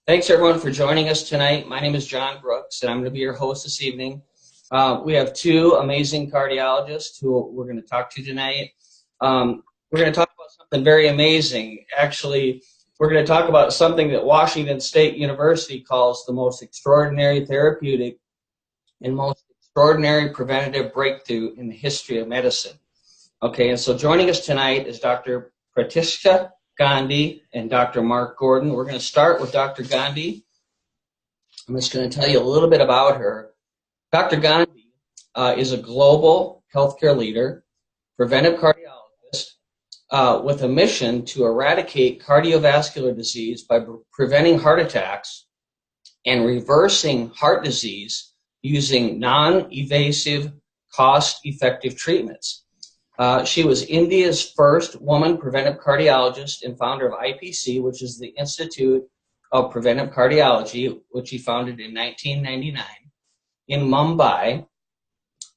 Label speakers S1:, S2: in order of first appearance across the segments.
S1: Thanks everyone for joining us tonight. My name is John Brooks, and I'm going to be your host this evening. We have two amazing cardiologists who we're going to talk to tonight. We're going to talk about something very amazing. Actually, we're going to talk about something that Washington State University calls the most extraordinary therapeutic and most extraordinary preventative breakthrough in the history of medicine. Okay, and so joining us tonight is Dr. Pratishtha Gandhi and Dr. Mark Gordon. We're going to start with Dr. Gandhi. I'm just going to tell you a little bit about her. Dr. Gandhi is a global healthcare leader, preventive cardiologist, with a mission to eradicate cardiovascular disease by preventing heart attacks and reversing heart disease using non-invasive, cost-effective treatments. She was India's first woman preventive cardiologist and founder of IPC, which is the Institute of Preventive Cardiology, which she founded in 1999 in Mumbai.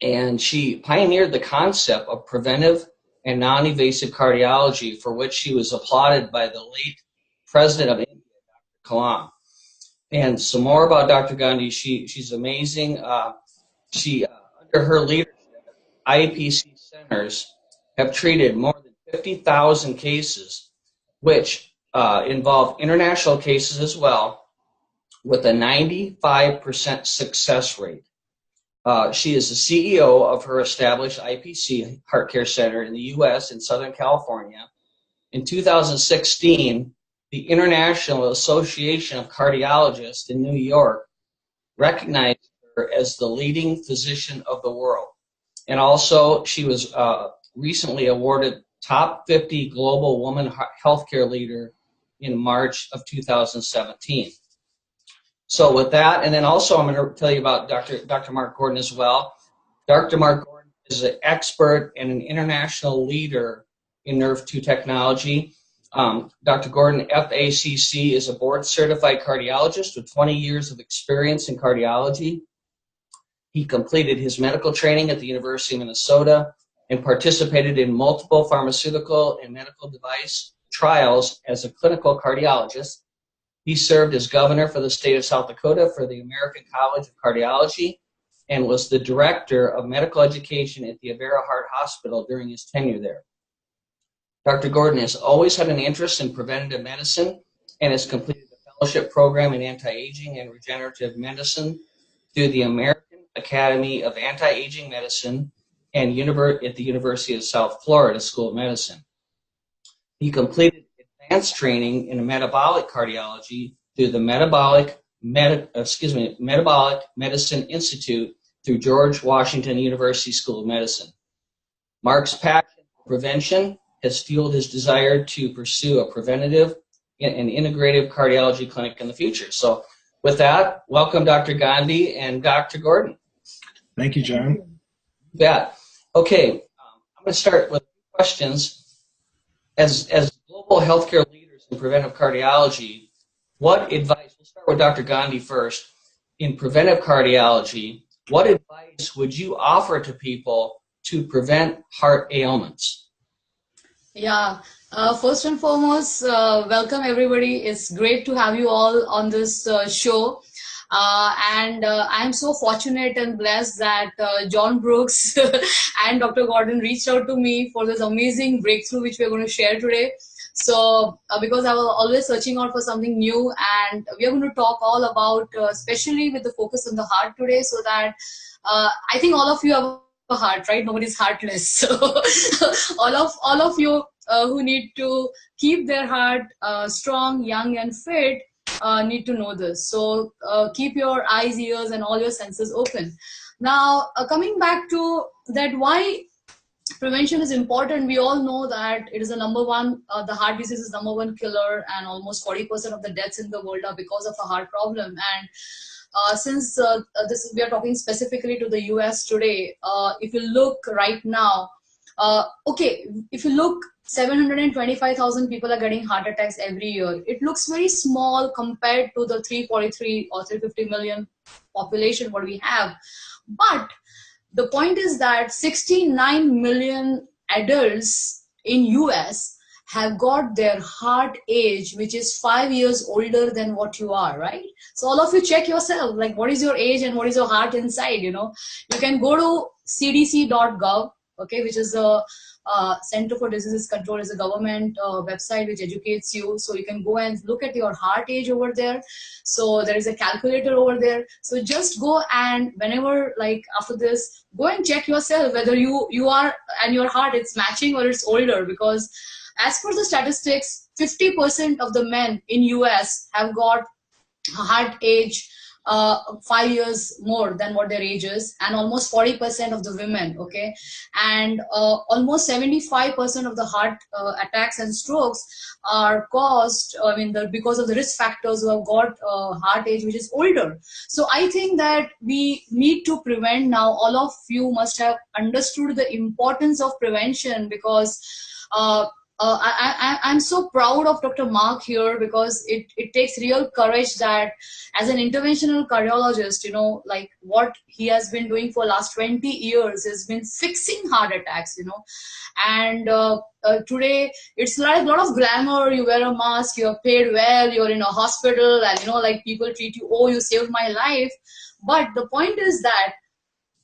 S1: And she pioneered the concept of preventive and non-invasive cardiology, for which she was applauded by the late President of India, Dr. Kalam. And some more about Dr. Gandhi. She's amazing. Under her leadership, IPC centers have treated more than 50,000 cases, which involve international cases as well, with a 95% success rate. She is the CEO of her established IPC Heart Care Center in the U.S. in Southern California. In 2016, the International Association of Cardiologists in New York recognized her as the leading physician of the world. And also, she was recently awarded Top 50 Global Woman Healthcare Leader in March of 2017. So with that, and then also I'm going to tell you about Dr. Mark Gordon as well. Dr. Mark Gordon is an expert and an international leader in Nerve 2 technology. Dr. Gordon, FACC, is a board-certified cardiologist with 20 years of experience in cardiology. He completed his medical training at the University of Minnesota and participated in multiple pharmaceutical and medical device trials as a clinical cardiologist. He served as governor for the state of South Dakota for the American College of Cardiology and was the director of medical education at the Avera Heart Hospital during his tenure there. Dr. Gordon has always had an interest in preventative medicine and has completed a fellowship program in anti-aging and regenerative medicine through the American Academy of Anti-Aging Medicine and at the University of South Florida School of Medicine. He completed advanced training in metabolic cardiology through the Metabolic Medicine Institute through George Washington University School of Medicine. Mark's passion for prevention has fueled his desire to pursue a preventative and integrative cardiology clinic in the future. So with that, welcome Dr. Gandhi and Dr. Gordon.
S2: Thank you, John.
S1: Yeah. Okay, I'm going to start with questions. As global healthcare leaders in preventive cardiology, what advice, we'll start with Dr. Gandhi first, in preventive cardiology, what advice would you offer to people to prevent heart ailments?
S3: Yeah, first and foremost, welcome everybody. It's great to have you all on this show. And I'm so fortunate and blessed that John Brooks and Dr. Gordon reached out to me for this amazing breakthrough which we're going to share today. So because I was always searching out for something new, and we are going to talk all about, especially with the focus on the heart today, so that I think all of you have a heart, right? Nobody's heartless. So all of you who need to keep their heart strong, young, and fit need to know this. So keep your eyes, ears, and all your senses open. Now, coming back to that, why prevention is important. We all know that it is the number one, the heart disease is number one killer, and almost 40% of the deaths in the world are because of a heart problem. And since we are talking specifically to the US today, if you look right now, if you look, 725,000 people are getting heart attacks every year. It looks very small compared to the 343 or 350 million population what we have. But the point is that 69 million adults in US have got their heart age, which is 5 years older than what you are, right? So all of you check yourself, like what is your age and what is your heart inside, you know. You can go to cdc.gov, okay, which is a Center for Diseases Control, is a government website which educates you. So you can go and look at your heart age over there. So there is a calculator over there. So just go and whenever, like after this, go and check yourself whether you are and your heart it's matching or it's older, because as per the statistics, 50% of the men in US have got heart age 5 years more than what their age is, and almost 40% of the women, okay, and almost 75% of the heart attacks and strokes are caused, because of the risk factors who have got heart age which is older. So I think that we need to prevent now. All of you must have understood the importance of prevention, because I'm so proud of Dr. Mark here, because it takes real courage that as an interventional cardiologist, you know, like what he has been doing for last 20 years has been fixing heart attacks, you know. And today it's like a lot of glamour. You wear a mask, you're paid well, you're in a hospital, and you know, like people treat you, oh, you saved my life. But the point is that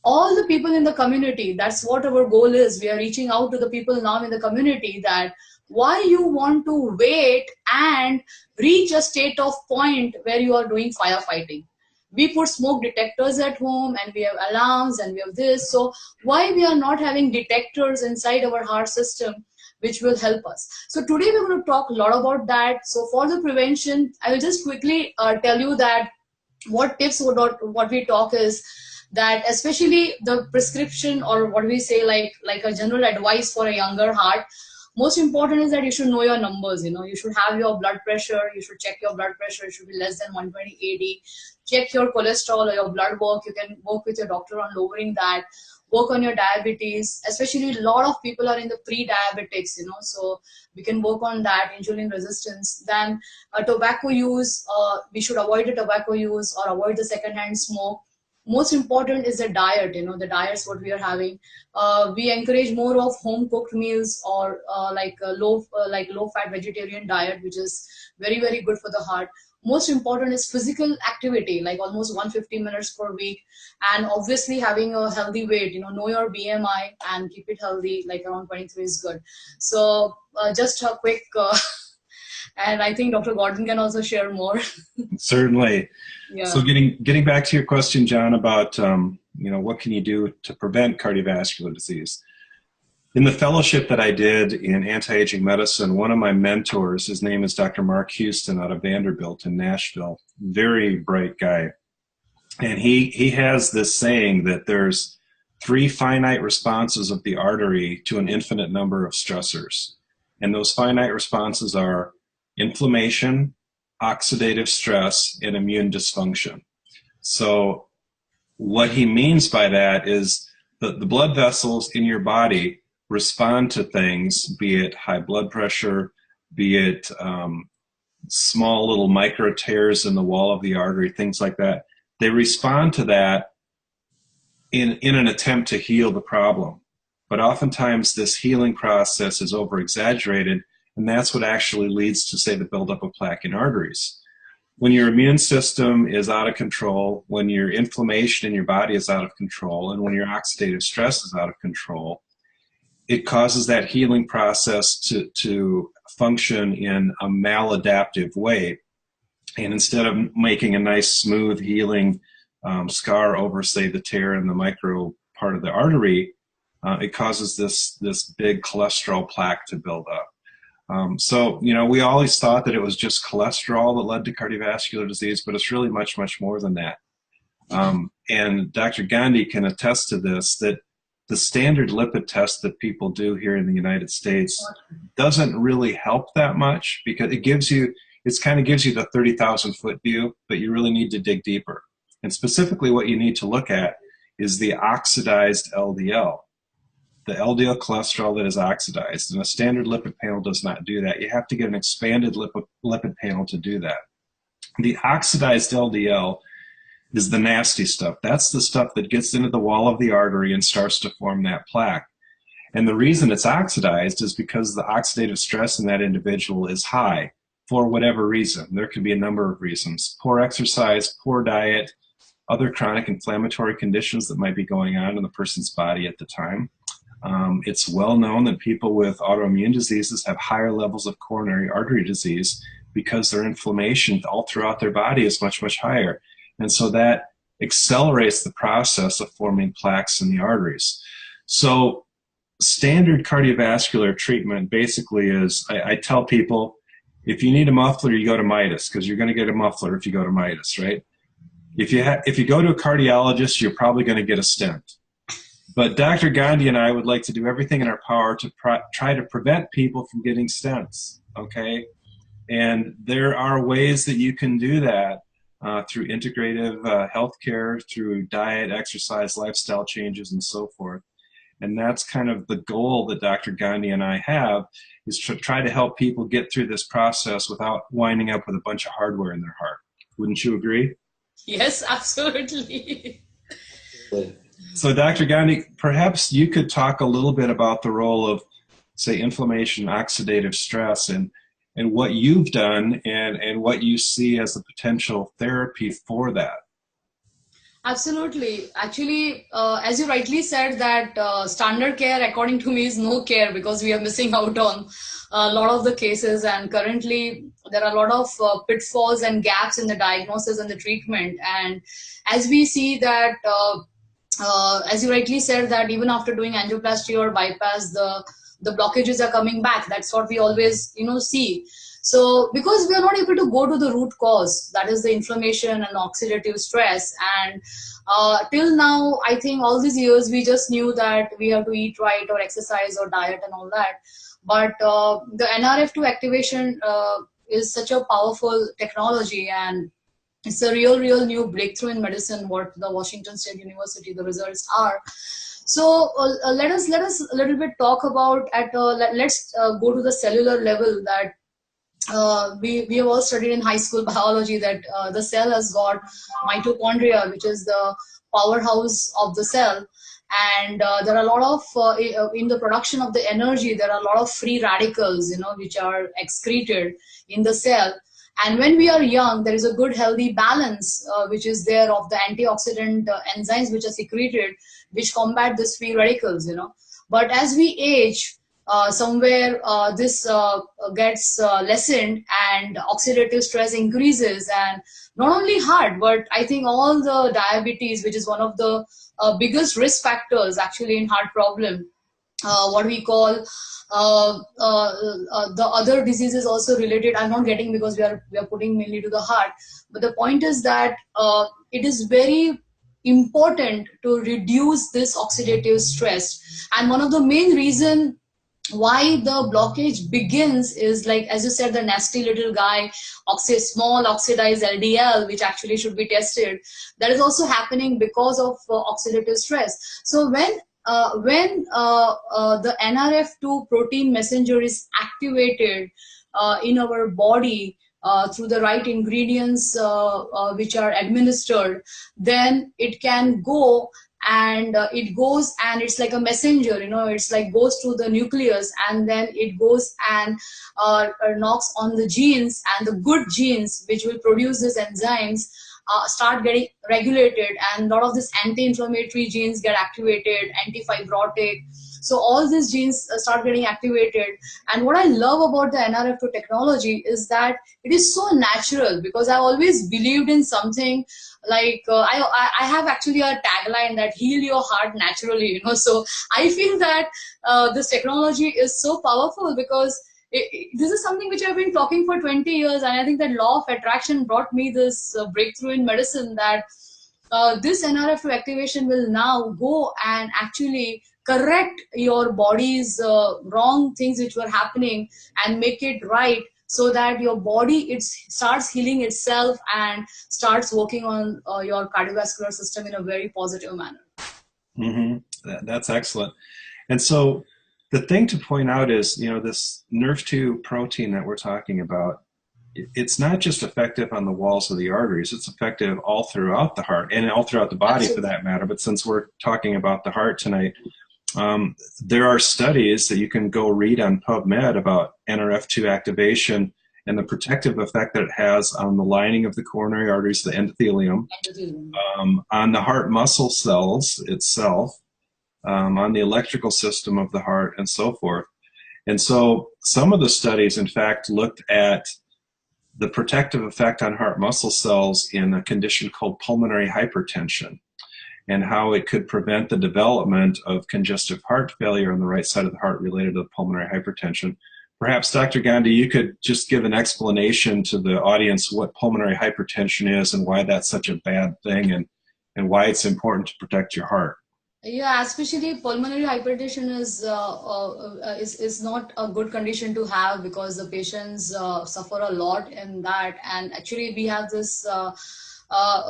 S3: all the people in the community, that's what our goal is. We are reaching out to the people now in the community that why you want to wait and reach a state of point where you are doing firefighting. We put smoke detectors at home and we have alarms and we have this. So why we are not having detectors inside our heart system which will help us? So today we're going to talk a lot about that. So for the prevention, I will just quickly tell you that what tips what we talk is that, especially the prescription, or what we say, like a general advice for a younger heart, most important is that you should know your numbers. You know, you should have your blood pressure, you should check your blood pressure, it should be less than 120/80. Check your cholesterol or your blood work. You can work with your doctor on lowering that. Work on your diabetes, especially a lot of people are in the pre-diabetics, you know, so we can work on that, insulin resistance. Then tobacco use, we should avoid the tobacco use or avoid the secondhand smoke. Most important is the diet, you know, the diets what we are having. We encourage more of home cooked meals, or like low fat vegetarian diet, which is very, very good for the heart. Most important is physical activity, like almost 150 minutes per week, and obviously having a healthy weight. You know your BMI and keep it healthy, like around 23 is good. So just a quick and I think Dr. Gordon can also share more.
S2: Certainly.
S3: Yeah.
S2: So getting back to your question, John, about what can you do to prevent cardiovascular disease? In the fellowship that I did in anti-aging medicine, one of my mentors, his name is Dr. Mark Houston out of Vanderbilt in Nashville, very bright guy. And he has this saying that there's 3 finite responses of the artery to an infinite number of stressors. And those finite responses are inflammation, oxidative stress, and immune dysfunction. So what he means by that is that the blood vessels in your body respond to things, be it high blood pressure, be it small little micro tears in the wall of the artery, things like that. They respond to that in an attempt to heal the problem. But oftentimes this healing process is over-exaggerated, and that's what actually leads to, say, the buildup of plaque in arteries. When your immune system is out of control, when your inflammation in your body is out of control, and when your oxidative stress is out of control, it causes that healing process to function in a maladaptive way. And instead of making a nice, smooth, healing scar over, say, the tear in the micro part of the artery, it causes this big cholesterol plaque to build up. So, we always thought that it was just cholesterol that led to cardiovascular disease, but it's really much, much more than that. And Dr. Gandhi can attest to this, that the standard lipid test that people do here in the United States doesn't really help that much, because it kind of gives you the 30,000 foot view, but you really need to dig deeper. And specifically what you need to look at is the oxidized LDL. The LDL cholesterol that is oxidized, and a standard lipid panel does not do that. You have to get an expanded lipid panel to do that. The oxidized LDL is the nasty stuff. That's the stuff that gets into the wall of the artery and starts to form that plaque. And the reason it's oxidized is because the oxidative stress in that individual is high for whatever reason. There could be a number of reasons. Poor exercise, poor diet, other chronic inflammatory conditions that might be going on in the person's body at the time. It's well known that people with autoimmune diseases have higher levels of coronary artery disease because their inflammation all throughout their body is much, much higher. And so that accelerates the process of forming plaques in the arteries. So standard cardiovascular treatment basically is, I tell people, if you need a muffler, you go to Midas, because you're going to get a muffler if you go to Midas, right? If you go to a cardiologist, you're probably going to get a stent. But Dr. Gandhi and I would like to do everything in our power to try to prevent people from getting stents, okay? And there are ways that you can do that through integrative healthcare, through diet, exercise, lifestyle changes, and so forth. And that's kind of the goal that Dr. Gandhi and I have, is to try to help people get through this process without winding up with a bunch of hardware in their heart. Wouldn't you agree?
S3: Yes, absolutely.
S2: So Dr. Gandhi, perhaps you could talk a little bit about the role of, say, inflammation, oxidative stress, and what you've done and what you see as the potential therapy for that.
S3: Absolutely. Actually, as you rightly said, that standard care, according to me, is no care, because we are missing out on a lot of the cases. And currently, there are a lot of pitfalls and gaps in the diagnosis and the treatment. And as we see that, as you rightly said, that even after doing angioplasty or bypass, the blockages are coming back. That's what we always, see. So because we are not able to go to the root cause, that is the inflammation and oxidative stress. And till now, I think all these years, we just knew that we have to eat right or exercise or diet and all that. But the NRF2 activation is such a powerful technology, and it's a real new breakthrough in medicine, what the Washington State University, the results are. So let us a little bit talk about let's go to the cellular level, that we have all studied in high school biology, that the cell has got mitochondria, which is the powerhouse of the cell. And there are a lot of, in the production of the energy, there are a lot of free radicals, which are excreted in the cell. And when we are young, there is a good healthy balance, which is there, of the antioxidant enzymes which are secreted, which combat these free radicals, But as we age, somewhere this gets lessened, and oxidative stress increases, and not only heart, but I think all the diabetes, which is one of the biggest risk factors actually in heart problem, what we call the other diseases also related. I'm not getting, because we are putting mainly to the heart, but the point is that it is very important to reduce this oxidative stress. And one of the main reason why the blockage begins is, like, as you said, the nasty little guy, small oxidized LDL, which actually should be tested. That is also happening because of oxidative stress. So when the NRF2 protein messenger is activated in our body through the right ingredients which are administered, then it can go, and it goes, and it's like a messenger, it's like goes to the nucleus, and then it goes and knocks on the genes, and the good genes which will produce these enzymes start getting regulated, and a lot of these anti-inflammatory genes get activated, anti-fibrotic. So all these genes start getting activated. And what I love about the NRF2 technology is that it is so natural, because I always believed in something like, I have actually a tagline that heal your heart naturally, So I feel that this technology is so powerful, because this is something which I've been talking for 20 years. And I think that law of attraction brought me this breakthrough in medicine, that this NRF2 activation will now go and actually correct your body's wrong things which were happening, and make it right, so that your body starts healing itself and starts working on your cardiovascular system in a very positive manner.
S2: Mm-hmm. That's excellent. And so the thing to point out is, this NRF2 protein that we're talking about, it's not just effective on the walls of the arteries, it's effective all throughout the heart and all throughout the body. Absolutely. For that matter. But since we're talking about the heart tonight, There are studies that you can go read on PubMed about NRF2 activation and the protective effect that it has on the lining of the coronary arteries, the endothelium, on the heart muscle cells itself, on the electrical system of the heart, and so forth. And so some of the studies, in fact, looked at the protective effect on heart muscle cells in a condition called pulmonary hypertension, and how it could prevent the development of congestive heart failure on the right side of the heart related to pulmonary hypertension. Perhaps, Dr. Gandhi, you could just give an explanation to the audience what pulmonary hypertension is and why that's such a bad thing, and why it's important to protect your heart.
S3: Yeah, especially pulmonary hypertension is not a good condition to have, because the patients suffer a lot in that. And actually, we have this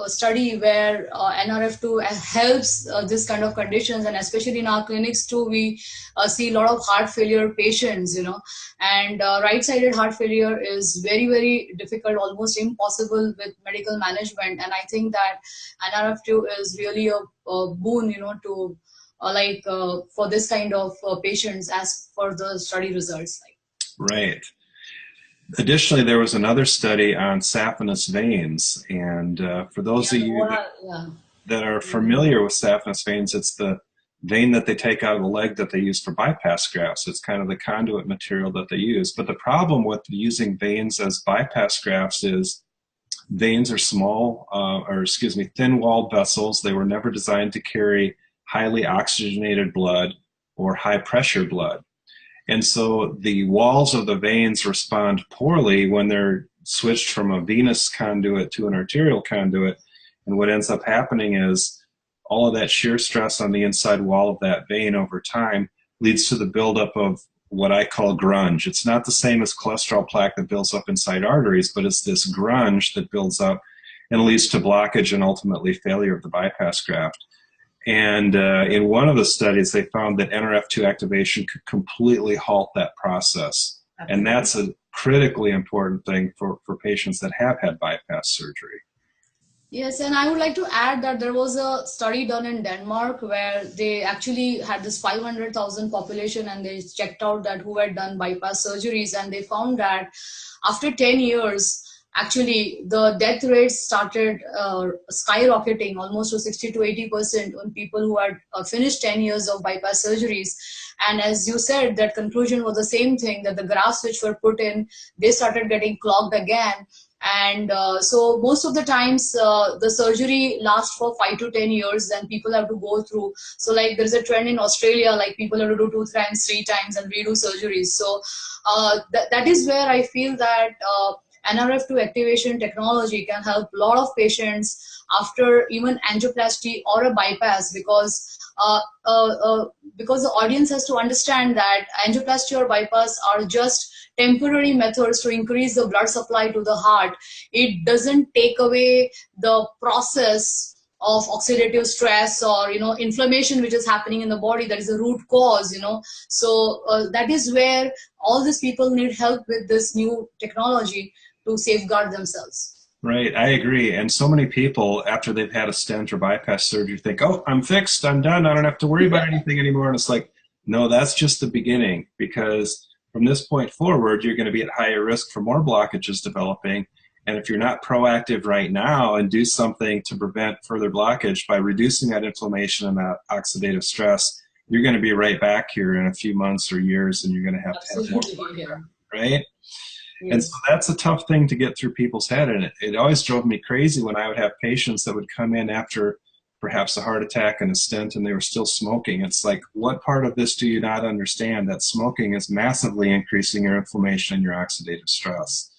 S3: study where NRF2 helps this kind of conditions, and especially in our clinics too, we see a lot of heart failure patients, and right-sided heart failure is very, very difficult, almost impossible with medical management. And I think that NRF2 is really a boon, to for this kind of patients, as for the study results.
S2: Right. Additionally, there was another study on saphenous veins, and for those of you that are familiar with saphenous veins, it's the vein that they take out of the leg that they use for bypass grafts. It's kind of the conduit material that they use. But the problem with using veins as bypass grafts is veins are small, thin-walled vessels. They were never designed to carry highly oxygenated blood or high-pressure blood. And so the walls of the veins respond poorly when they're switched from a venous conduit to an arterial conduit. And what ends up happening is all of that shear stress on the inside wall of that vein over time leads to the buildup of what I call grunge. It's not the same as cholesterol plaque that builds up inside arteries, but it's this grunge that builds up and leads to blockage and ultimately failure of the bypass graft. And in one of the studies, they found that NRF2 activation could completely halt that process. Absolutely. And that's a critically important thing for patients that have had bypass surgery.
S3: Yes, and I would like to add that there was a study done in Denmark where they actually had this 500,000 population, and they checked out that who had done bypass surgeries, and they found that after 10 years, actually the death rates started skyrocketing almost to 60 to 80% on people who had finished 10 years of bypass surgeries. And as you said, that conclusion was the same thing, that the grafts which were put in, they started getting clogged again. And so most of the times the surgery lasts for 5 to 10 years, then people have to go through. So like there's a trend in Australia, like people have to do 2 times, 3 times and redo surgeries. So that is where I feel that NRF2 activation technology can help a lot of patients after even angioplasty or a bypass, because the audience has to understand that angioplasty or bypass are just temporary methods to increase the blood supply to the heart. It doesn't take away the process of oxidative stress or inflammation which is happening in the body. That is the root cause. So that is where all these people need help with this new technology to safeguard themselves.
S2: Right, I agree. And so many people, after they've had a stent or bypass surgery, think, oh, I'm fixed, I'm done, I don't have to worry about anything anymore. And it's like, no, that's just the beginning, because from this point forward, you're going to be at higher risk for more blockages developing. And if you're not proactive right now and do something to prevent further blockage by reducing that inflammation and that oxidative stress, you're going to be right back here in a few months or years, and you're going to have more blockage, right? Yes. And so that's a tough thing to get through people's head. And it always drove me crazy when I would have patients that would come in after perhaps a heart attack and a stent, and they were still smoking. It's like, what part of this do you not understand? That smoking is massively increasing your inflammation and your oxidative stress.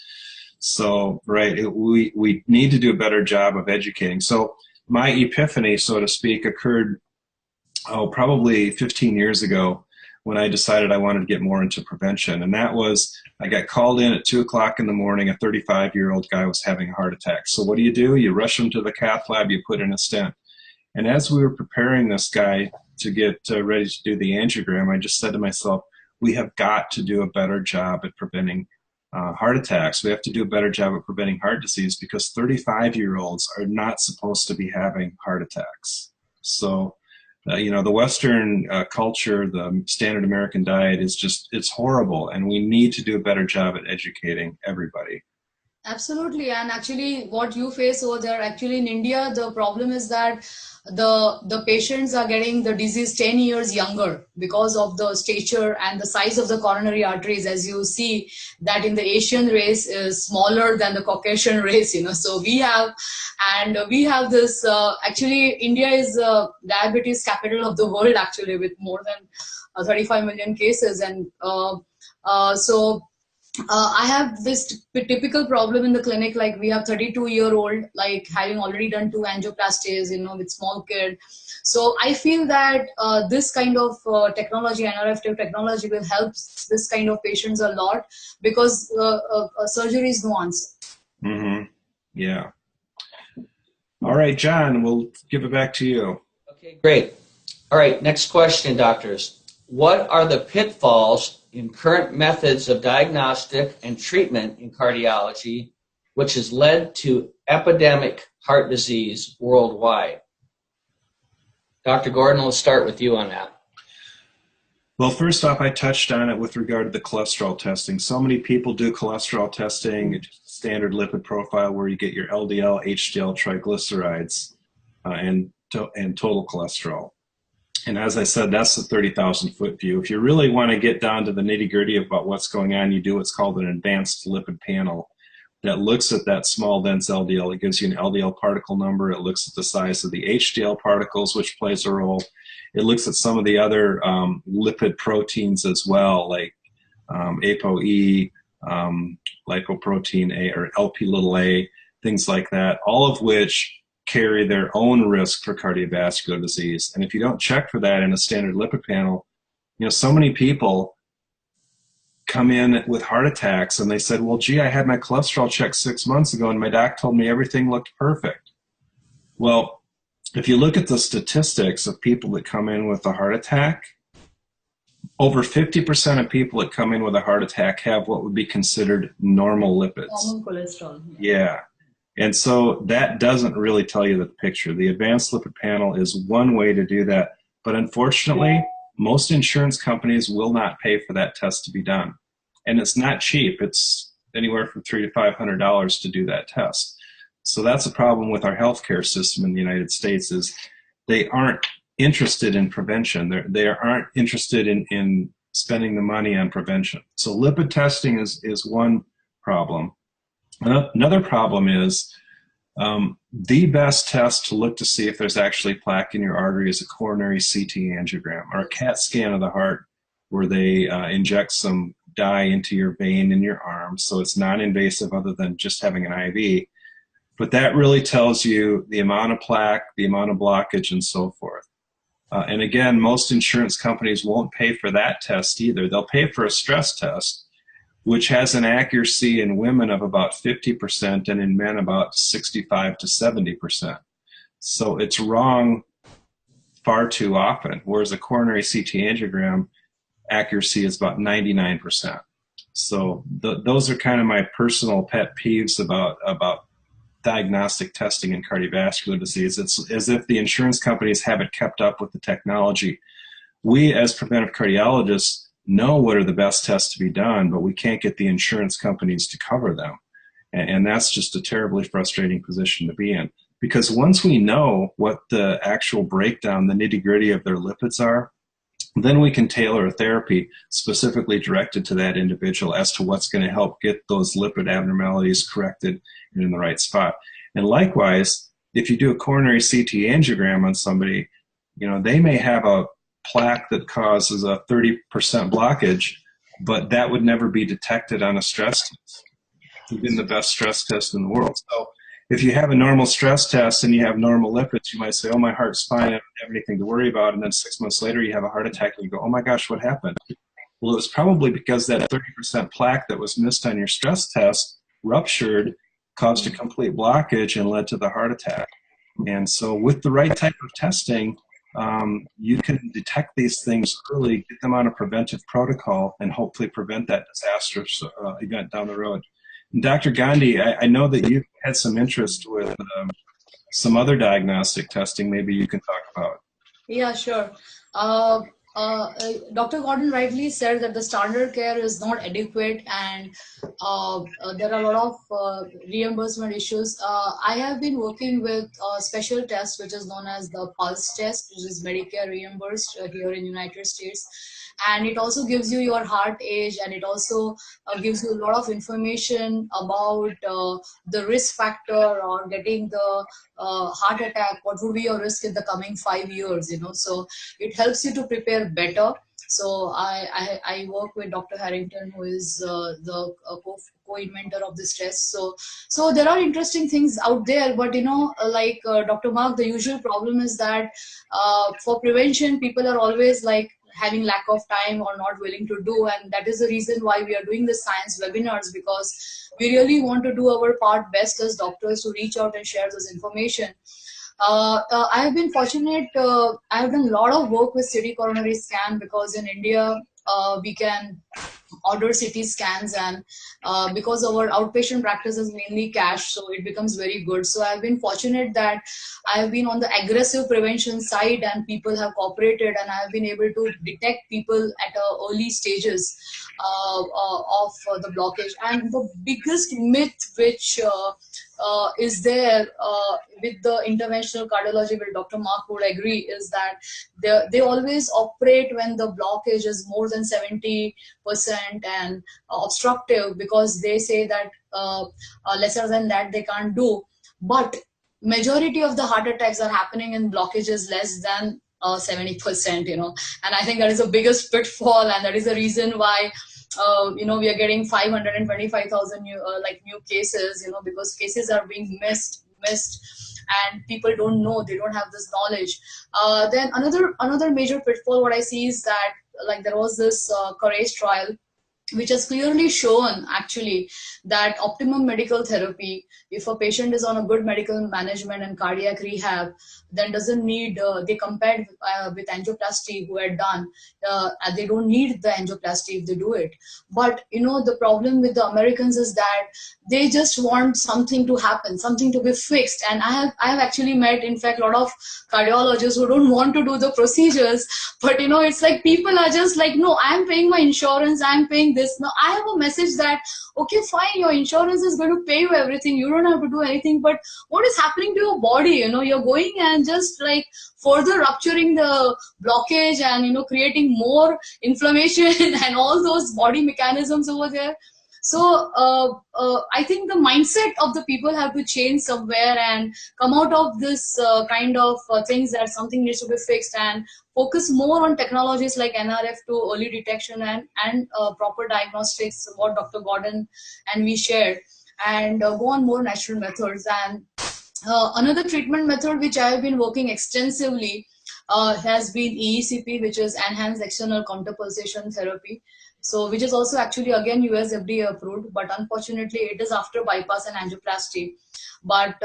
S2: So, right, we need to do a better job of educating. So my epiphany, so to speak, occurred, probably 15 years ago, when I decided I wanted to get more into prevention. And that was, I got called in at 2 o'clock in the morning, a 35-year-old guy was having a heart attack. So what do? You rush him to the cath lab, you put in a stent. And as we were preparing this guy to get ready to do the angiogram, I just said to myself, we have got to do a better job at preventing heart attacks. We have to do a better job at preventing heart disease, because 35-year-olds are not supposed to be having heart attacks. So The Western culture, the standard American diet is just, it's horrible, and we need to do a better job at educating everybody.
S3: Absolutely, and actually, what you face over there, actually in India, the problem is that the patients are getting the disease 10 years younger because of the stature and the size of the coronary arteries. As you see, that in the Asian race is smaller than the Caucasian race. So we have this. Actually, India is diabetes capital of the world. Actually, with more than 35 million cases, and so. I have this typical problem in the clinic, like we have 32-year-old, like having already done 2 angioplasties, with small kid. So I feel that this kind of technology, NRF technology, will help this kind of patients a lot, because surgery is no answer.
S2: Mm-hmm. Yeah. All right, John, we'll give it back to you.
S1: Okay, great. All right, next question, doctors. What are the pitfalls in current methods of diagnostic and treatment in cardiology, which has led to epidemic heart disease worldwide? Dr. Gordon, let's start with you on that.
S2: Well, first off, I touched on it with regard to the cholesterol testing. So many people do cholesterol testing, just standard lipid profile where you get your LDL, HDL, triglycerides, and total cholesterol. And as I said, that's the 30,000-foot view. If you really want to get down to the nitty-gritty about what's going on, you do what's called an advanced lipid panel that looks at that small, dense LDL. It gives you an LDL particle number. It looks at the size of the HDL particles, which plays a role. It looks at some of the other lipid proteins as well, like ApoE, lipoprotein A, or LP(a), things like that, all of which carry their own risk for cardiovascular disease. And if you don't check for that in a standard lipid panel, so many people come in with heart attacks and they said, well, gee, I had my cholesterol checked 6 months ago and my doc told me everything looked perfect. Well, if you look at the statistics of people that come in with a heart attack, over 50% of people that come in with a heart attack have what would be considered normal lipids.
S3: Normal cholesterol.
S2: Yeah. And so that doesn't really tell you the picture. The advanced lipid panel is one way to do that. But unfortunately, most insurance companies will not pay for that test to be done. And it's not cheap. It's anywhere from $300 to $500 to do that test. So that's a problem with our healthcare system in the United States, is they aren't interested in prevention. They aren't interested in spending the money on prevention. So lipid testing is one problem. Another problem is the best test to look to see if there's actually plaque in your artery is a coronary CT angiogram or a CAT scan of the heart, where they inject some dye into your vein in your arm. So it's non-invasive other than just having an IV. But that really tells you the amount of plaque, the amount of blockage, and so forth. And again, most insurance companies won't pay for that test either. They'll pay for a stress test, which has an accuracy in women of about 50% and in men about 65 to 70%. So it's wrong far too often, whereas a coronary CT angiogram accuracy is about 99%. So those are kind of my personal pet peeves about diagnostic testing in cardiovascular disease. It's as if the insurance companies haven't kept up with the technology. We, as preventive cardiologists, know what are the best tests to be done, but we can't get the insurance companies to cover them. And that's just a terribly frustrating position to be in. Because once we know what the actual breakdown, the nitty-gritty of their lipids are, then we can tailor a therapy specifically directed to that individual as to what's going to help get those lipid abnormalities corrected and in the right spot. And likewise, if you do a coronary CT angiogram on somebody, they may have a plaque that causes a 30% blockage, but that would never be detected on a stress test, even the best stress test in the world. So if you have a normal stress test and you have normal lipids, you might say, oh, my heart's fine, I don't have anything to worry about. And then 6 months later, you have a heart attack and you go, oh my gosh, what happened? Well, it was probably because that 30% plaque that was missed on your stress test ruptured, caused a complete blockage, and led to the heart attack. And so with the right type of testing, you can detect these things early, get them on a preventive protocol, and hopefully prevent that disastrous event down the road. And Dr. Gandhi, I know that you've had some interest with some other diagnostic testing maybe you can talk about.
S3: Yeah, sure. Uh, Dr. Gordon rightly said that the standard care is not adequate, and there are a lot of reimbursement issues. I have been working with a special test which is known as the Pulse test, which is Medicare reimbursed here in United States, and it also gives you your heart age, and it also gives you a lot of information about the risk factor or getting the heart attack. What would be your risk in the coming 5 years? So it helps you to prepare better. So I work with Dr. Harrington, who is the co-inventor of this test. So there are interesting things out there, but like Dr. Mark, the usual problem is that for prevention, people are always like having lack of time or not willing to do, and that is the reason why we are doing the science webinars, because we really want to do our part best as doctors to reach out and share this information. I have been fortunate. I have done a lot of work with city coronary scan, because in India we can order CT scans, and because our outpatient practice is mainly cash, so it becomes very good. So I've been fortunate that I have been on the aggressive prevention side, and people have cooperated, and I have been able to detect people at early stages of the blockage. And the biggest myth which is there with the interventional cardiology, where Dr. Mark would agree, is that they always operate when the blockage is more than 70% and obstructive, because they say that lesser than that they can't do. But majority of the heart attacks are happening in blockages less than 70%, and I think that is the biggest pitfall, and that is the reason why we are getting 525,000 new cases, because cases are being missed, and people don't know, they don't have this knowledge. Then another major pitfall what I see is that, like, there was this courage trial which has clearly shown actually that optimum medical therapy, if a patient is on a good medical management and cardiac rehab, then doesn't need, they compared with angioplasty who had done, they don't need the angioplasty if they do it. But the problem with the Americans is that they just want something to happen, something to be fixed. And I have actually met, in fact, a lot of cardiologists who don't want to do the procedures, but it's like people are just like, no, I'm paying my insurance, I'm paying this. Now I have a message that, okay, fine, your insurance is going to pay you everything, you don't have to do anything, but what is happening to your body? You're going and just like further rupturing the blockage, and creating more inflammation and all those body mechanisms over there. So I think the mindset of the people have to change somewhere, and come out of this kind of things that something needs to be fixed, and focus more on technologies like NRF to early detection and proper diagnostics, what Dr. Gordon and we shared, and go on more natural methods. And another treatment method which I have been working extensively has been EECP, which is Enhanced External Counterpulsation Therapy. So, which is also actually again US FDA approved, but unfortunately it is after bypass and angioplasty. But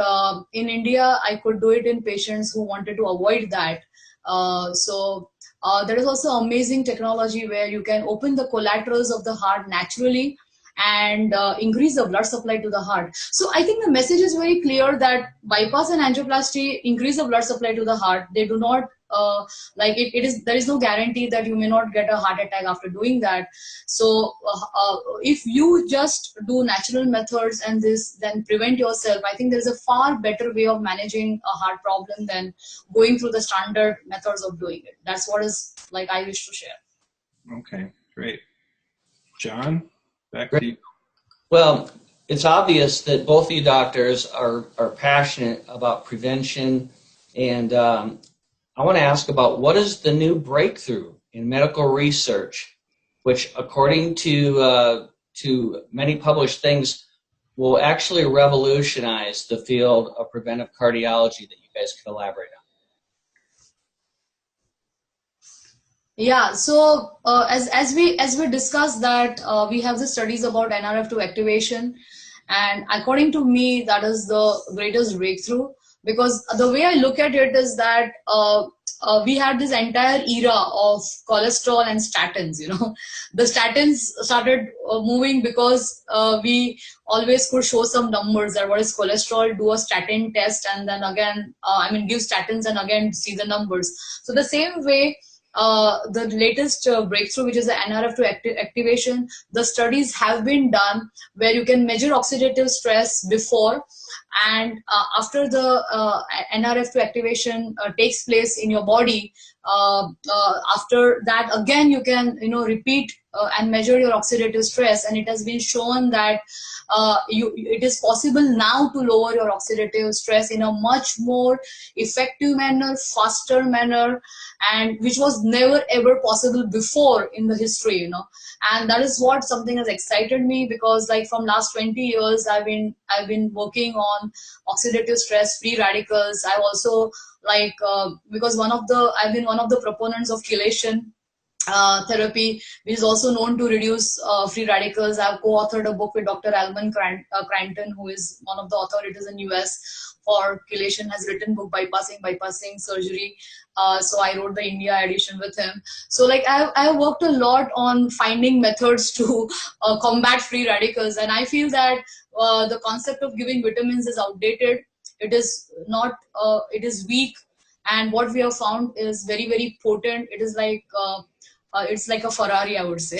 S3: in India, I could do it in patients who wanted to avoid that. There is also amazing technology where you can open the collaterals of the heart naturally and increase the blood supply to the heart. So I think the message is very clear that bypass and angioplasty increase the blood supply to the heart. They do not there is no guarantee that you may not get a heart attack after doing that. So if you just do natural methods and then prevent yourself, I think there is a far better way of managing a heart problem than going through the standard methods of doing it. That's what is like I wish to share.
S2: Okay, great. John, back to you.
S1: Well, it's obvious that both of you doctors are passionate about prevention, and I want to ask about what is the new breakthrough in medical research, which, according to many published things, will actually revolutionize the field of preventive cardiology that you guys can elaborate on.
S3: Yeah, so as we discussed that we have the studies about NRF2 activation, and according to me, that is the greatest breakthrough, because the way I look at it is that we had this entire era of cholesterol and statins. The statins started moving because we always could show some numbers that what is cholesterol, do a statin test, and then again, give statins and again see the numbers. So the same way, the latest breakthrough, which is the NRF2 activation, the studies have been done where you can measure oxidative stress before and after the NRF2 activation takes place in your body. After that, again, you can repeat and measure your oxidative stress, and it has been shown that it is possible now to lower your oxidative stress in a much more effective manner, faster manner, and which was never ever possible before in the history. And that is what something has excited me, because like from last 20 years I've been working on oxidative stress, free radicals. I've also because I've been one of the proponents of chelation therapy, which is also known to reduce free radicals. I've co-authored a book with Dr. Alban Cranton, who is one of the authorities in US for chelation, has written book Bypassing Surgery. So I wrote the India edition with him. So I worked a lot on finding methods to combat free radicals, and I feel that the concept of giving vitamins is outdated. It is not. It is weak, and what we have found is very, very potent. It is it's like a Ferrari, I would say.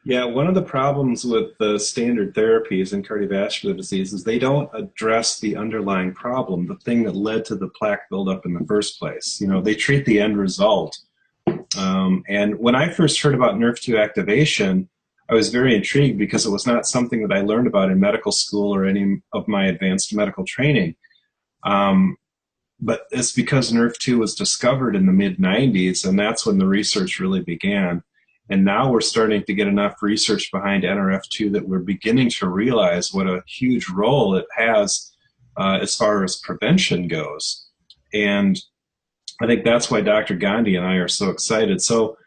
S2: Yeah, one of the problems with the standard therapies in cardiovascular disease is they don't address the underlying problem, the thing that led to the plaque buildup in the first place. They treat the end result. And when I first heard about NRF2 activation, I was very intrigued because it was not something that I learned about in medical school or any of my advanced medical training. But it's because NRF2 was discovered in the mid-90s, and that's when the research really began. And now we're starting to get enough research behind NRF2 that we're beginning to realize what a huge role it has as far as prevention goes. And I think that's why Dr. Gandhi and I are so excited. So,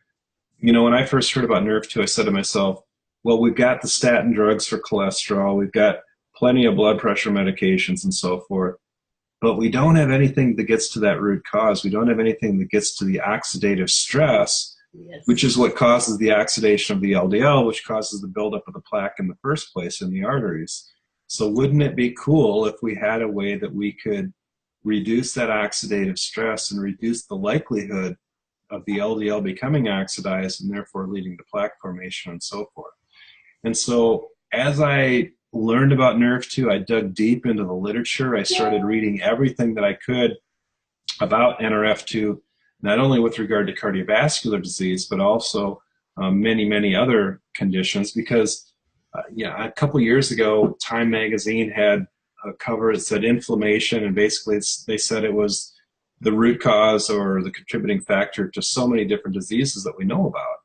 S2: when I first heard about NRF2, I said to myself, well, we've got the statin drugs for cholesterol, we've got plenty of blood pressure medications and so forth, but we don't have anything that gets to that root cause. We don't have anything that gets to the oxidative stress, yes, which is what causes the oxidation of the LDL, which causes the buildup of the plaque in the first place in the arteries. So wouldn't it be cool if we had a way that we could reduce that oxidative stress and reduce the likelihood of the LDL becoming oxidized and therefore leading to plaque formation and so forth? And so as I learned about NRF2, I dug deep into the literature. I started reading everything that I could about NRF2, not only with regard to cardiovascular disease, but also many, many other conditions. Because a couple years ago, Time magazine had a cover that said inflammation, and basically they said it was the root cause or the contributing factor to so many different diseases that we know about.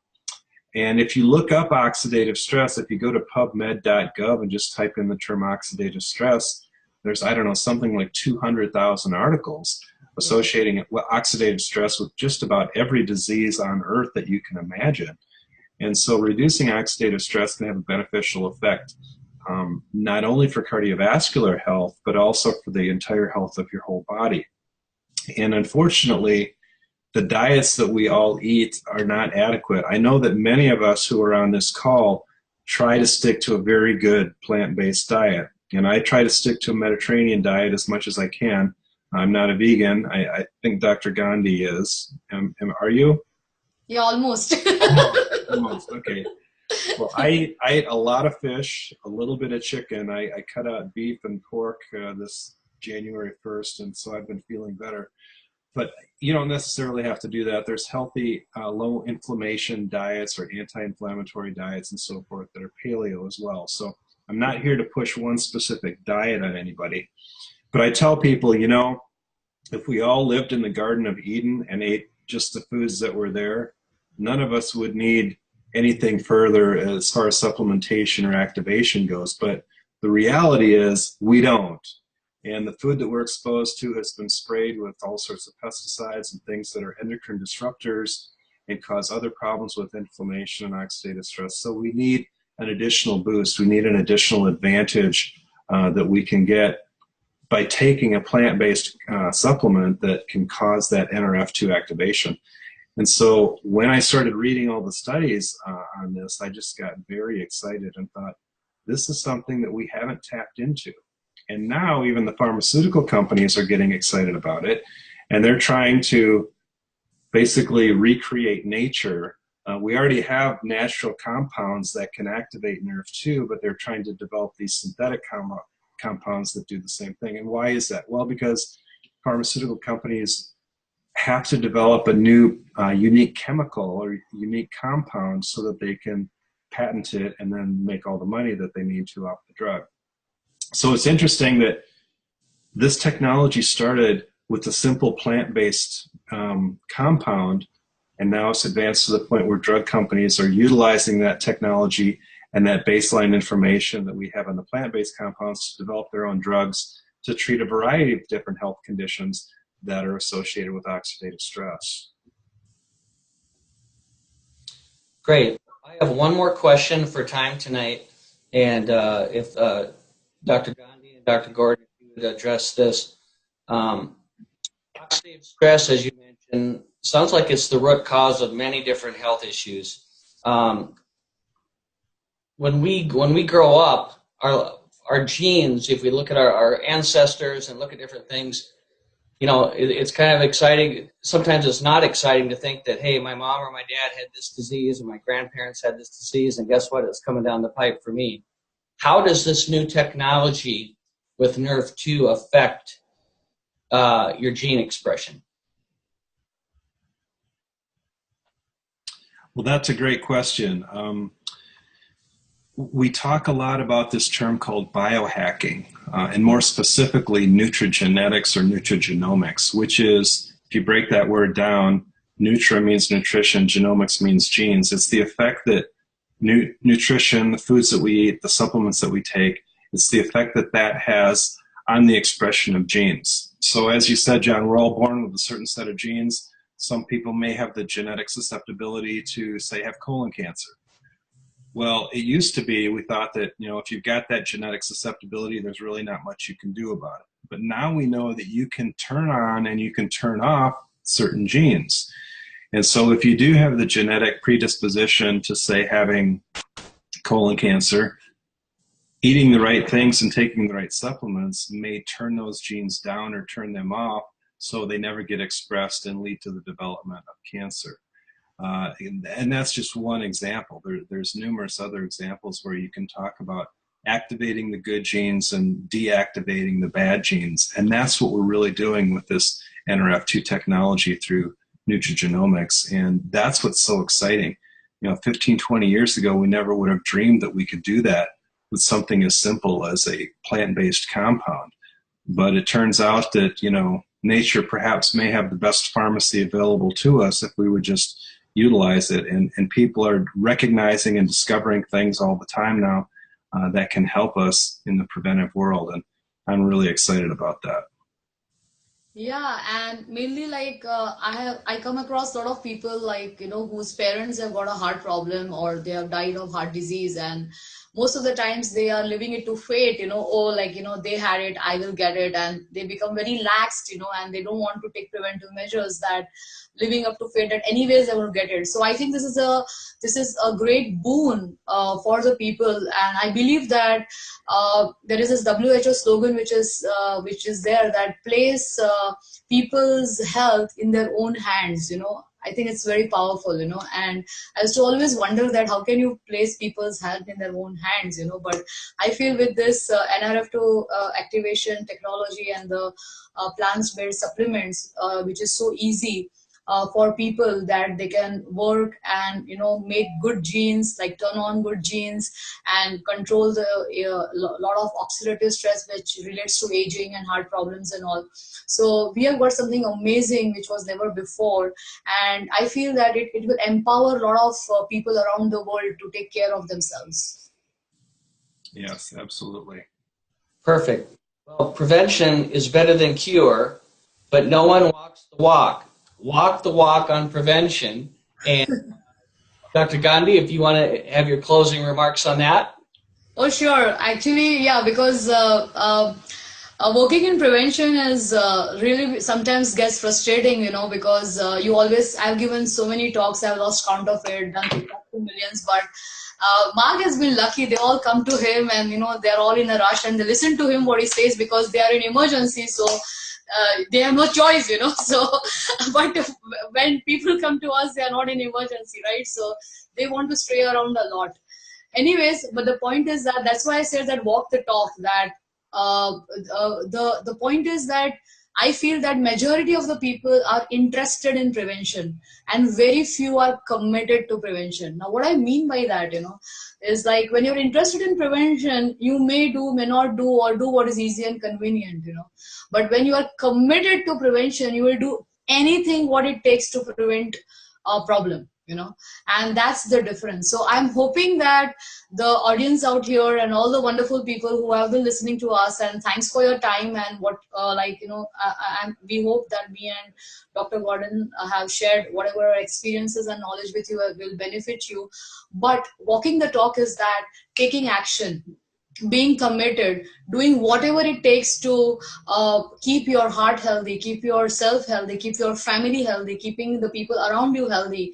S2: And if you look up oxidative stress, if you go to pubmed.gov and just type in the term oxidative stress, there's, I don't know, something like 200,000 articles associating oxidative stress with just about every disease on earth that you can imagine. And so reducing oxidative stress can have a beneficial effect, not only for cardiovascular health, but also for the entire health of your whole body. And unfortunately, the diets that we all eat are not adequate. I know that many of us who are on this call try to stick to a very good plant-based diet. And I try to stick to a Mediterranean diet as much as I can. I'm not a vegan. I think Dr. Gandhi is. Are you?
S3: Yeah, almost.
S2: Almost. Okay. Well, I ate a lot of fish, a little bit of chicken. I cut out beef and pork this January 1st, and so I've been feeling better. But you don't necessarily have to do that. There's healthy, low inflammation diets or anti-inflammatory diets and so forth that are paleo as well. So I'm not here to push one specific diet on anybody. But I tell people, if we all lived in the Garden of Eden and ate just the foods that were there, none of us would need anything further as far as supplementation or activation goes. But the reality is we don't. And the food that we're exposed to has been sprayed with all sorts of pesticides and things that are endocrine disruptors and cause other problems with inflammation and oxidative stress. So we need an additional boost. We need an additional advantage that we can get by taking a plant-based supplement that can cause that NRF2 activation. And so when I started reading all the studies on this, I just got very excited and thought, this is something that we haven't tapped into. And now even the pharmaceutical companies are getting excited about it, and they're trying to basically recreate nature. We already have natural compounds that can activate NRF2, but they're trying to develop these synthetic compounds that do the same thing. And why is that? Well, because pharmaceutical companies have to develop a new unique chemical or unique compound so that they can patent it and then make all the money that they need to off the drug. So it's interesting that this technology started with a simple plant-based compound, and now it's advanced to the point where drug companies are utilizing that technology and that baseline information that we have on the plant-based compounds to develop their own drugs to treat a variety of different health conditions that are associated with oxidative stress.
S1: Great. I have one more question for time tonight, and if Dr. Gandhi and Dr. Gordon would address this. Oxidative stress, as you mentioned, sounds like it's the root cause of many different health issues. When we grow up, our genes, if we look at our ancestors and look at different things, you know, it's kind of exciting. Sometimes it's not exciting to think that, hey, my mom or my dad had this disease and my grandparents had this disease, and guess what? It's coming down the pipe for me. How does this new technology with NRF2 affect your gene expression?
S2: Well, that's a great question. We talk a lot about this term called biohacking, and more specifically nutrigenetics or nutrigenomics, which is, if you break that word down, nutra means nutrition, genomics means genes. It's the effect that nutrition, the foods that we eat, the supplements that we take, it's the effect that that has on the expression of genes. So as you said, John, we're all born with a certain set of genes. Some people may have the genetic susceptibility to, say, have colon cancer. Well, it used to be, we thought that, you know, if you've got that genetic susceptibility, there's really not much you can do about it. But now we know that you can turn on and you can turn off certain genes. And so if you do have the genetic predisposition to, say, having colon cancer, eating the right things and taking the right supplements may turn those genes down or turn them off so they never get expressed and lead to the development of cancer. And that's just one example. There's numerous other examples where you can talk about activating the good genes and deactivating the bad genes. And that's what we're really doing with this NRF2 technology through nutrigenomics. And that's what's so exciting. You know, 15, 20 years ago, we never would have dreamed that we could do that with something as simple as a plant-based compound. But it turns out that, you know, nature perhaps may have the best pharmacy available to us if we would just utilize it. And people are recognizing and discovering things all the time now that can help us in the preventive world. And I'm really excited about that.
S3: Yeah, and mainly like I come across a lot of people, like, you know, whose parents have got a heart problem or they have died of heart disease, and most of the times they are living it to fate, you know, oh, like, you know, they had it, I will get it, and they become very laxed, you know, and they don't want to take preventive measures, that living up to fate that anyways I will get it. So I think this is a great boon for the people, and I believe that there is this WHO slogan which is there, that place people's health in their own hands, you know. I think it's very powerful, you know, and I used to always wonder that how can you place people's health in their own hands, you know, but I feel with this NRF2 activation technology and the plants-based supplements, which is so easy for people, that they can work and, you know, make good genes, like turn on good genes and control the lot of oxidative stress which relates to aging and heart problems and all. So we have got something amazing which was never before, and I feel that it will empower a lot of people around the world to take care of themselves.
S2: Yes, absolutely.
S1: Perfect. Well, prevention is better than cure, but no one walks the walk. Walk the walk on prevention. And Dr. Gandhi, if you want to have your closing remarks on that.
S3: Oh, sure. Actually, yeah, because Working in prevention is really sometimes gets frustrating, because I've given so many talks, I've lost count of it, done TikTok to millions, but Mark has been lucky. They all come to him and, they're all in a rush and they listen to him what he says because they are in emergency. So they have no choice, So, but when people come to us, they are not in emergency, right? So they want to stray around a lot. Anyways, but the point is that that's why I said that walk the talk. That the point is that I feel that majority of the people are interested in prevention and very few are committed to prevention. Now, what I mean by that, is like when you're interested in prevention, you may do, may not do, or do what is easy and convenient, But when you are committed to prevention, you will do anything what it takes to prevent a problem, and that's the difference. So I'm hoping that the audience out here and all the wonderful people who have been listening to us, and thanks for your time and we hope that me and Dr. Gordon have shared whatever our experiences and knowledge with you will benefit you. But walking the talk is that taking action, being committed, doing whatever it takes to keep your heart healthy, keep yourself healthy, keep your family healthy, keeping the people around you healthy,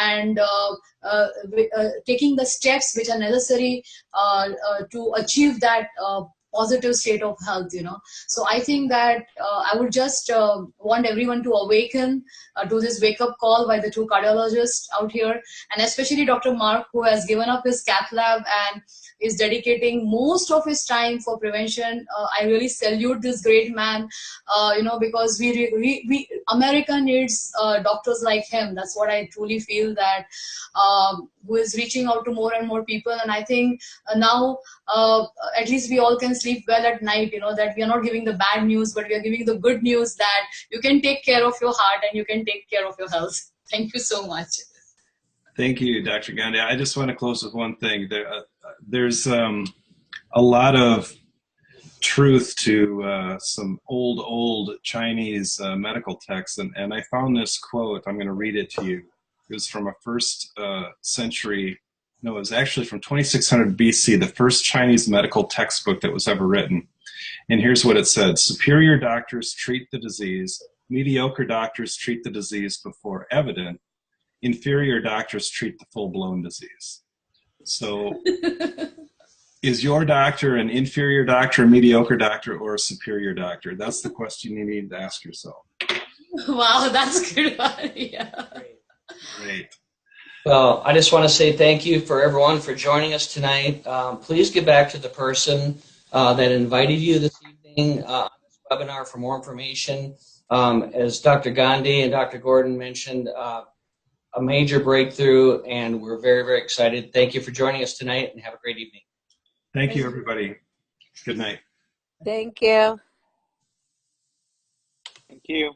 S3: and taking the steps which are necessary to achieve that positive state of health, So I think that I would just want everyone to awaken to this wake-up call by the two cardiologists out here, and especially Dr. Mark, who has given up his cath lab and is dedicating most of his time for prevention. I really salute this great man, because we America needs doctors like him. That's what I truly feel, that who is reaching out to more and more people. And I think now at least we all can sleep well at night, that we are not giving the bad news, but we are giving the good news that you can take care of your heart and you can take care of your health. Thank you so much.
S2: Thank you, Dr. Gandhi. I just want to close with one thing. There's a lot of truth to some old Chinese medical texts, and I found this quote. I'm going to read it to you. It was from a first century, no, it was actually from 2600 BC, the first Chinese medical textbook that was ever written. And here's what it said: superior doctors treat the disease, mediocre doctors treat the disease before evident, inferior doctors treat the full-blown disease. So is your doctor an inferior doctor, a mediocre doctor, or a superior doctor? That's the question you need to ask yourself.
S3: Wow, that's good. Yeah.
S2: Great.
S1: Well, I just want to say thank you for everyone for joining us tonight. Please get back to the person that invited you this evening on this webinar for more information. As Dr. Gandhi and Dr. Gordon mentioned, a major breakthrough, and we're very, very excited. Thank you for joining us tonight, and have a great evening.
S2: Thank you, everybody. Good night.
S4: Thank you.
S5: Thank you.